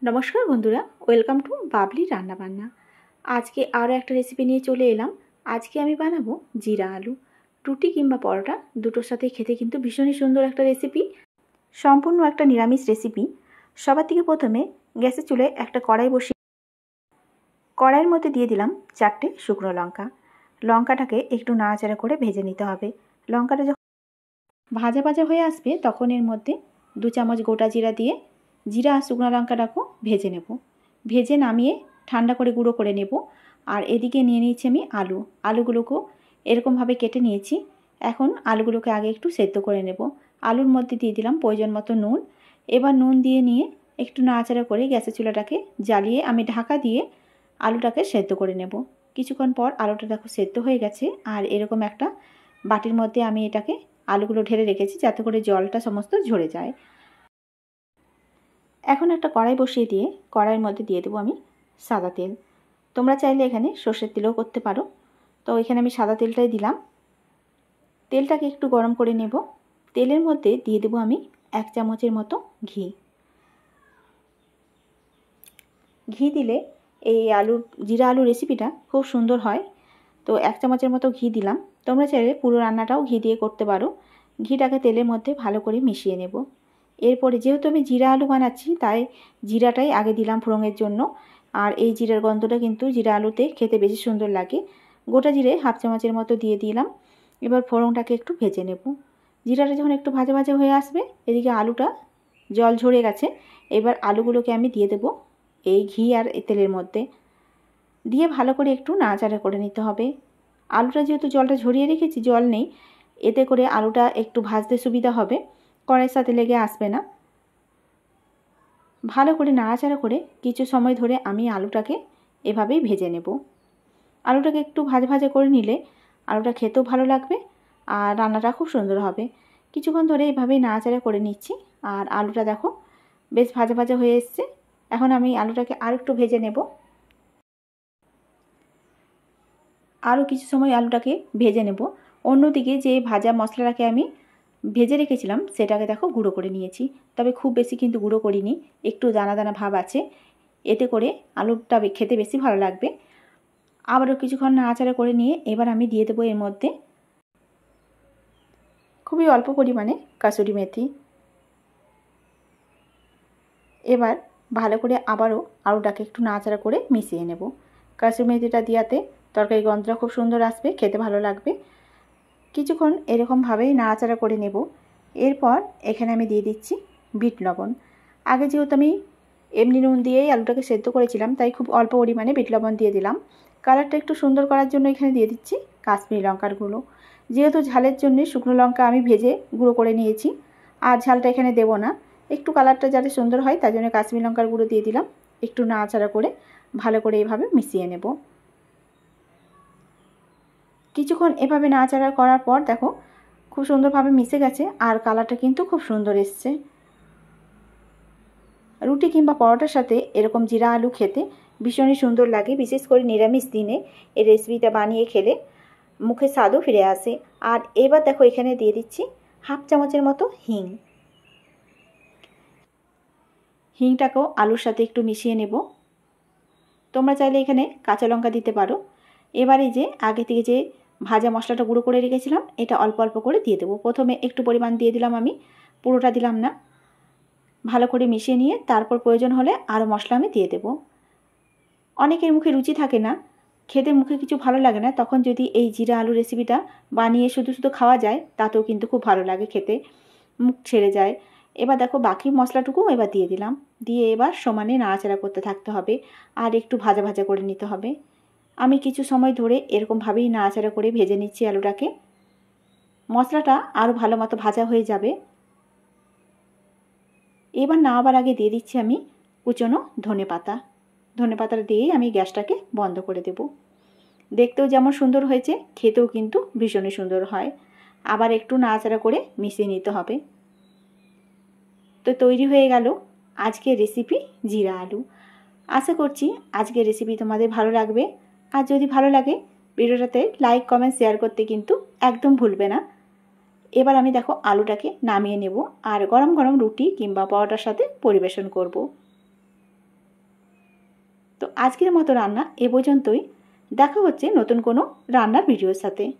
নমস্কার বন্ধুরা, welcome to Babli রান্নাবান্না। আজকে আরও একটা রেসিপি নিয়ে চলে এলাম। আজকে আমি বানাবো জিরা আলু। রুটি কিংবা পরোটা দুটোর সাথে খেতে কিন্তু ভীষণই সুন্দর একটা রেসিপি, সম্পূর্ণ একটা নিরামিষ রেসিপি। সবার থেকে প্রথমে গ্যাসের চুলায় একটা কড়াই বসিয়ে কড়াইয়ের মধ্যে দিয়ে দিলাম 4টে শুকনো লঙ্কা। লঙ্কাটাকে একটু নাড়াচাড়া করে ভেজে নিতে হবে। লঙ্কাটা যখন ভাজা ভাজা হয়ে আসবে তখন এর মধ্যে 2 চামচ গোটা জিরা দিয়ে জিরা আর শুকনো লঙ্কাটাকেও ভেজে নেব। ভেজে নামিয়ে ঠান্ডা করে গুঁড়ো করে নেব। আর এদিকে নিয়ে নিয়েছি আমি আলুগুলোকেও এরকমভাবে কেটে নিয়েছি। এখন আলুগুলোকে আগে একটু সেদ্ধ করে নেব। আলুর মধ্যে দিয়ে দিলাম প্রয়োজন মতো নুন। এবার নুন দিয়ে নিয়ে একটু নাড়াচাড়া করে গ্যাসের চুলাটাকে জ্বালিয়ে আমি ঢাকা দিয়ে আলুটাকে সেদ্ধ করে নেব। কিছুক্ষণ পর আলুটা দেখো সেদ্ধ হয়ে গেছে। আর এরকম একটা বাটির মধ্যে আমি এটাকে আলুগুলো ঢেলে রেখেছি যাতে করে জলটা সমস্ত ঝরে যায়। এখন একটা কড়াই বসিয়ে দিয়ে কড়াইয়ের মধ্যে দিয়ে দেবো আমি সাদা তেল। তোমরা চাইলে এখানে সর্ষের তেলও করতে পারো। তো এখানে আমি সাদা তেলটাই দিলাম। তেলটাকে একটু গরম করে নেব। তেলের মধ্যে দিয়ে দেবো আমি 1 চামচের মতো ঘি। ঘি দিলে এই জিরা আলু রেসিপিটা খুব সুন্দর হয়। তো 1 চামচের মতো ঘি দিলাম। তোমরা চাইলে পুরো রান্নাটাও ঘি দিয়ে করতে পারো। ঘিটাকে তেলের মধ্যে ভালো করে মিশিয়ে নেব। এরপরে যেহেতু আমি জিরা আলু বানাচ্ছি তাই জিরাটাই আগে দিলাম ফোড়নের জন্য। আর এই জিরার গন্ধটা কিন্তু জিরা আলুতে খেতে বেশি সুন্দর লাগে। গোটা জিরে 1/2 চামচের মতো দিয়ে দিলাম। এবার ফোড়নটাকে একটু ভেজে নেব। জিরাটা যখন একটু ভাজা ভাজা হয়ে আসবে, এদিকে আলুটা জল ঝরে গেছে। এবার আলুগুলোকে আমি দিয়ে দেব এই ঘি আর তেলের মধ্যে দিয়ে ভালো করে একটু নাড়াচাড়া করে নিতে হবে। আলুটা যেহেতু জলটা ঝরিয়ে রেখেছি, জল নেই, এতে করে আলুটা একটু ভাজতে সুবিধা হবে, কড়াইয়ের সাথে লেগে আসবে না। ভালো করে নাড়াচাড়া করে কিছু সময় ধরে আমি আলুটাকে এভাবেই ভেজে নেব। আলুটাকে একটু ভাজা ভাজা করে নিলে আলুটা খেতেও ভালো লাগবে আর রান্নাটা খুব সুন্দর হবে। কিছুক্ষণ ধরে এভাবেই নাড়াচাড়া করে নিচ্ছি। আর আলুটা দেখো বেশ ভাজা ভাজা হয়ে এসছে। এখন আমি আলুটাকে আর একটু ভেজে নেব। আরও কিছু সময় আলুটাকে ভেজে নেব। অন্যদিকে যে ভাজা মশলাটাকে আমি ভেজে রেখেছিলাম সেটাকে দেখো গুঁড়ো করে নিয়েছি। তবে খুব বেশি কিন্তু গুঁড়ো করিনি, একটু দানা দানা ভাব আছে। এতে করে আলুটা খেতে বেশি ভালো লাগবে। আবারও কিছুক্ষণ নাড়াচাড়া করে নিয়ে এবার আমি দিয়ে দেবো এর মধ্যে খুবই অল্প পরিমাণে কাসুরি মেথি। এবার ভালো করে আবারও আলুটাকে একটু নাড়াচাড়া করে মিশিয়ে নেব। কাসুরি মেথিটা দেওয়াতে তরকারি গন্ধটা খুব সুন্দর আসবে, খেতে ভালো লাগবে। কিছুক্ষণ এরকমভাবেই নাড়াচাড়া করে নেব। এরপর এখানে আমি দিয়ে দিচ্ছি বিট লবণ। আগে যেহেতু আমি এমনি নুন দিয়েই আলুটাকে সেদ্ধ করেছিলাম তাই খুব অল্প পরিমাণে বিট লবণ দিয়ে দিলাম। কালারটা একটু সুন্দর করার জন্য এখানে দিয়ে দিচ্ছি কাশ্মীরি লঙ্কার গুঁড়ো। যেহেতু ঝালের জন্য শুকনো লঙ্কা আমি ভেজে গুঁড়ো করে নিয়েছি, আর ঝালটা এখানে দেব না। একটু কালারটা যাতে সুন্দর হয় তার জন্য কাশ্মীরি লঙ্কার গুঁড়ো দিয়ে দিলাম। একটু নাড়াচাড়া করে ভালো করে এভাবে মিশিয়ে নেব। কিছুক্ষণ এভাবে নাড়াচাড়া করার পর দেখো খুব সুন্দরভাবে মিশে গেছে আর কালারটা কিন্তু খুব সুন্দর এসছে। রুটি কিংবা পরোটার সাথে এরকম জিরা আলু খেতে ভীষণই সুন্দর লাগে। বিশেষ করে নিরামিষ দিনে এই রেসিপিটা বানিয়ে খেলে মুখে স্বাদও ফিরে আসে। আর এবার দেখো এখানে দিয়ে দিচ্ছি 1/2 চামচের মতো হিং। হিংটাকেও আলুর সাথে একটু মিশিয়ে নেব। তোমরা চাইলে এখানে কাঁচা লঙ্কা দিতে পারো। এবারে যে আগে থেকে যে ভাজা মশলাটা গুঁড়ো করে রেখেছিলাম এটা অল্প অল্প করে দিয়ে দেবো। প্রথমে একটু পরিমাণ দিয়ে দিলাম, আমি পুরোটা দিলাম না। ভালো করে মিশিয়ে নিয়ে তারপর প্রয়োজন হলে আরও মশলা আমি দিয়ে দেব। অনেকের মুখে রুচি থাকে না, খেতে মুখে কিছু ভালো লাগে না, তখন যদি এই জিরা আলু রেসিপিটা বানিয়ে শুধু শুধু খাওয়া যায় তাতেও কিন্তু খুব ভালো লাগে, খেতে মুখ ছেড়ে যায়। এবার দেখো বাকি মশলাটুকু এবার দিয়ে দিলাম। দিয়ে এবার সমানে নাড়াচাড়া করতে থাকতে হবে আর একটু ভাজা ভাজা করে নিতে হবে। আমি কিছু সময় ধরে এরকমভাবেই নাড়াচাড়া করে ভেজে নিচ্ছি আলুটাকে। মশলাটা আরও ভালো মতো ভাজা হয়ে যাবে। এবার নামাবার আগে দিয়ে দিচ্ছি আমি কুচনো ধনেপাতা। ধনেপাতাটা দিয়েই আমি গ্যাসটাকে বন্ধ করে দেব। দেখতেও যেমন সুন্দর হয়েছে, খেতেও কিন্তু ভীষণই সুন্দর হয়। আবার একটু নাড়াচাড়া করে মিশিয়ে নিতে হবে। তো তৈরি হয়ে গেল আজকের রেসিপি জিরা আলু। আশা করছি আজকের রেসিপি তোমাদের ভালো লাগবে। আর যদি ভালো লাগে ভিডিওটাতে লাইক কমেন্ট শেয়ার করতে কিন্তু একদম ভুলবে না। এবার আমি দেখো আলুটাকে নামিয়ে নেব আর গরম গরম রুটি কিংবা পরোটার সাথে পরিবেশন করব। আজকের মতো রান্না এ পর্যন্তই। দেখা হচ্ছে নতুন কোনো রান্নার ভিডিওর সাথে।